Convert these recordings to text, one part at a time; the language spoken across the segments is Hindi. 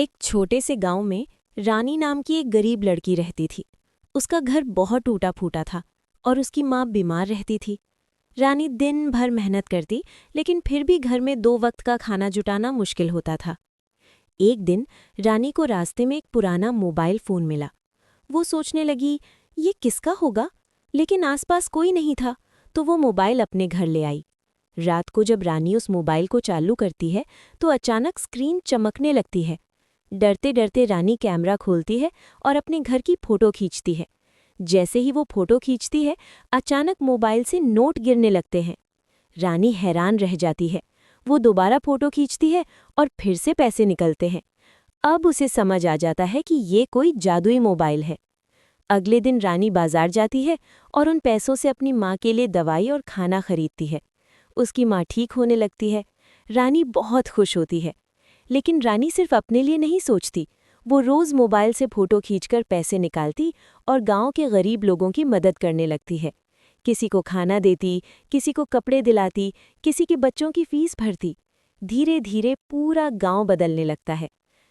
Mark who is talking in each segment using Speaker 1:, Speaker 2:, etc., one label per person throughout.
Speaker 1: एक छोटे से गांव में रानी नाम की एक गरीब लड़की रहती थी। उसका घर बहुत टूटा फूटा था और उसकी माँ बीमार रहती थी। रानी दिन भर मेहनत करती, लेकिन फिर भी घर में 2 वक्त का खाना जुटाना मुश्किल होता था। एक दिन रानी को रास्ते में एक पुराना मोबाइल फ़ोन मिला। वो सोचने लगी, ये किसका होगा, लेकिन आसपास कोई नहीं था, तो वो मोबाइल अपने घर ले आई। रात को जब रानी उस मोबाइल को चालू करती है तो अचानक स्क्रीन चमकने लगती है। डरते डरते रानी कैमरा खोलती है और अपने घर की फ़ोटो खींचती है। जैसे ही वो फ़ोटो खींचती है, अचानक मोबाइल से नोट गिरने लगते हैं। रानी हैरान रह जाती है। वो दोबारा फ़ोटो खींचती है और फिर से पैसे निकलते हैं। अब उसे समझ आ जाता है कि ये कोई जादुई मोबाइल है। अगले दिन रानी बाजार जाती है और उन पैसों से अपनी माँ के लिए दवाई और खाना खरीदती है। उसकी माँ ठीक होने लगती है। रानी बहुत खुश होती है। लेकिन रानी सिर्फ अपने लिए नहीं सोचती। वो रोज़ मोबाइल से फ़ोटो खींचकर पैसे निकालती और गांव के गरीब लोगों की मदद करने लगती है। किसी को खाना देती, किसी को कपड़े दिलाती, किसी के बच्चों की फीस भरती। धीरे धीरे पूरा गांव बदलने लगता है।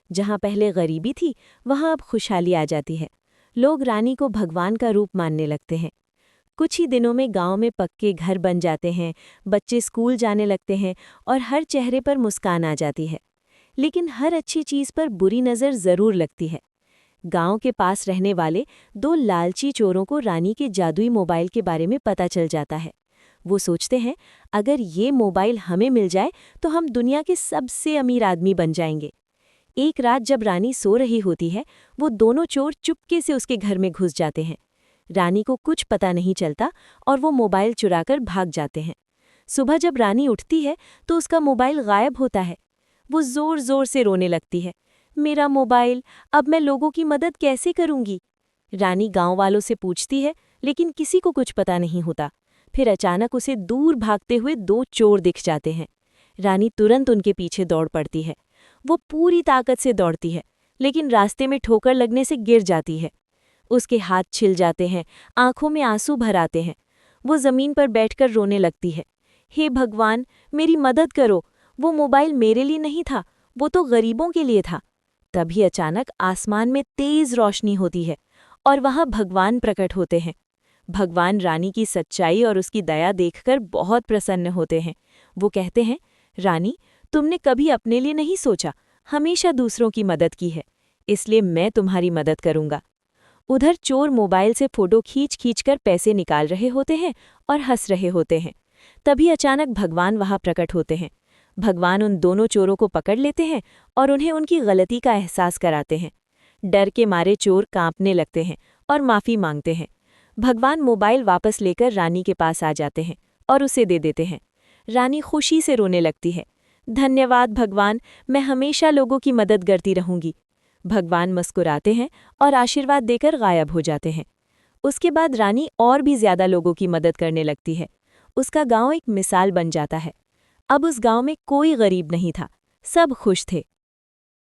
Speaker 1: जहां पहले गरीबी थी, वहां अब खुशहाली आ जाती है। लोग रानी को भगवान का रूप मानने लगते हैं। कुछ ही दिनों में गांव में पक्के घर बन जाते हैं, बच्चे स्कूल जाने लगते हैं और हर चेहरे पर मुस्कान आ जाती है। लेकिन हर अच्छी चीज़ पर बुरी नज़र ज़रूर लगती है। गांव के पास रहने वाले 2 लालची चोरों को रानी के जादुई मोबाइल के बारे में पता चल जाता है। वो सोचते हैं, अगर ये मोबाइल हमें मिल जाए तो हम दुनिया के सबसे अमीर आदमी बन जाएंगे। एक रात जब रानी सो रही होती है, वो दोनों चोर चुपके से उसके घर में घुस जाते हैं। रानी को कुछ पता नहीं चलता और वो मोबाइल चुराकर भाग जाते हैं। सुबह जब रानी उठती है तो उसका मोबाइल गायब होता है। वो जोर जोर से रोने लगती है, मेरा मोबाइल, अब मैं लोगों की मदद कैसे करूंगी। रानी गांव वालों से पूछती है, लेकिन किसी को कुछ पता नहीं होता। फिर अचानक उसे दूर भागते हुए 2 चोर दिख जाते हैं। रानी तुरंत उनके पीछे दौड़ पड़ती है। वो पूरी ताकत से दौड़ती है, लेकिन रास्ते में ठोकर लगने से गिर जाती है। उसके हाथ छिल जाते हैं, आंखों में आंसू भर आते हैं। वो जमीन पर बैठकर रोने लगती है, हे भगवान, मेरी मदद करो, वो मोबाइल मेरे लिए नहीं था, वो तो गरीबों के लिए था। तभी अचानक आसमान में तेज रोशनी होती है और वहां भगवान प्रकट होते हैं। भगवान रानी की सच्चाई और उसकी दया देखकर बहुत प्रसन्न होते हैं। वो कहते हैं, रानी, तुमने कभी अपने लिए नहीं सोचा, हमेशा दूसरों की मदद की है, इसलिए मैं तुम्हारी मदद करूंगा। उधर चोर मोबाइल से फ़ोटो खींच खींच कर पैसे निकाल रहे होते हैं और हंस रहे होते हैं। तभी अचानक भगवान वहां प्रकट होते हैं। भगवान उन दोनों चोरों को पकड़ लेते हैं और उन्हें उनकी गलती का एहसास कराते हैं। डर के मारे चोर कांपने लगते हैं और माफ़ी मांगते हैं। भगवान मोबाइल वापस लेकर रानी के पास आ जाते हैं और उसे दे देते हैं। रानी खुशी से रोने लगती है, धन्यवाद भगवान, मैं हमेशा लोगों की मदद करती रहूंगी। भगवान मुस्कुराते हैं और आशीर्वाद देकर गायब हो जाते हैं। उसके बाद रानी और भी ज़्यादा लोगों की मदद करने लगती है। उसका गांव एक मिसाल बन जाता है। अब उस गांव में कोई गरीब नहीं था, सब खुश थे।